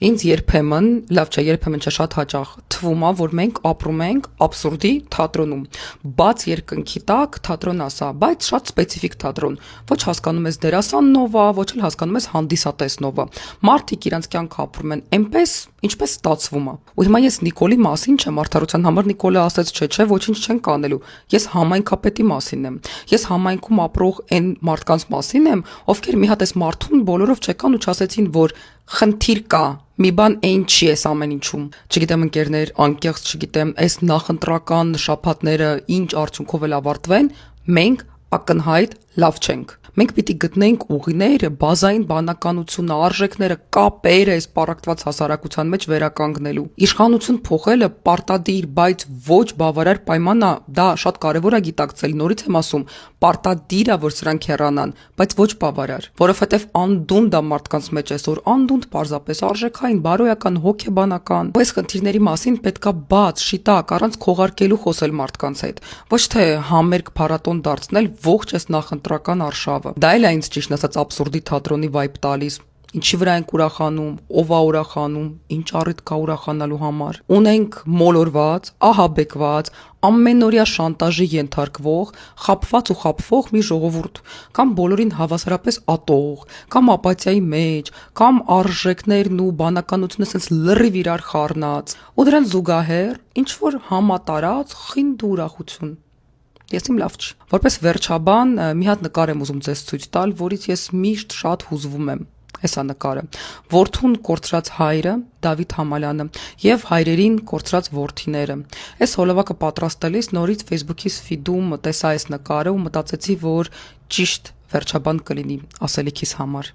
Ինձ երբեմն, լավ չէ, երբեմն չէ, շատ հաճախ թվում է, որ մենք ապրում ենք աբսուրդի թատրոնում։ Բաց երկնքի տակ թատրոն ասա, բայց շատ սպეციფიկ թատրոն։ Ոչ հասկանում ես դերասանն ով է, ոչ էլ հասկանում ես հանդիսատեսն ով է։ Մարդիկ իրանց կյանքը ապրում են այնպես, ինչպես ստացվում է։ Ու հիմա ես Նիկոլի մասին չեմ, արդարության համար Նիկոլը ասեց, չէ, ոչինչ չեն կանելու։ Ես համայնքապետի մասին եմ։ Ես համայնքում ապրող այն մարդկանց մասին եմ, ովքեր մի հատ այս մարդուն բոլորով չեկան ու չասեցին, որ խնդիր կա, մի բան այն չի էս ամեն ինչում։ Չգիտեմ ընկերներ, անկեղծ չգիտեմ, այս նախընտրական շաբաթները ինչ արդյունքով էլ ավարտվեն, մենք ակնհայտ լավ չենք։ Մենք պիտի գտնենք ուղիներ, բազային բանականությունը, արժեքները, կապերը այս պառակտված հասարակության մեջ վերականգնելու։ Իշխանություն փոխելը պարտադիր, բայց ոչ բավարար պայման է, դա շատ կարևոր է գիտակցել, նորից եմ ասում, պարտադիր է, որ սրանք հեռանան, բայց ոչ բավարար, որովհետև անդունդը մարդկանց մեջ այսօր անդունդ պարզապես արժեքային, բարոյական, հոգեբանական։ Այս խնդիրների մասին պետքա բաց, շիտակ, առանց քողարկելու խոսել մարդկանց հետ, ոչ թե համերգ փառատոն դարձնել ողջ այս նախընտրական արշավը։ Դա էլ է ինձ ճիշտ ասած աբսուրդի թատրոնի վայբ տալիս։ Ինչի վրա ենք ուրախանում, ով է ուրախանում, ինչ առիթ կա ուրախանալու համար։ Ունենք մոլորված, ահաբեկված, ամենօրյա շանտաժի ենթարկվող, խաբված ու խաբվող մի ժողովուրդ, կամ բոլորին հավասարապես ատող, կամ ապաթիայի մեջ, կամ արժեքներն ու բանականությունը sense լրիվ իրար խառնած, ու դրան զուգահեռ ինչ որ համատարած խինդ ուրախություն։ Ես իմ լավ չի։ Որպես վերջաբան մի հատ նկար եմ ուզում ձեզ ցույց տալ, որից ես միշտ շատ հուզվում եմ։ Հեսա նկարը։ Որդուն կորցրած հայրը Դավիթ Համալյանը եւ հայրերին կորցրած որդիները։ Այս հոլովակը պատրաստելիս նորից Facebook-իս feed-ում տեսա այս նկարը ու մտածեցի, որ ճիշտ վերջաբան կլինի ասելիքիս համար։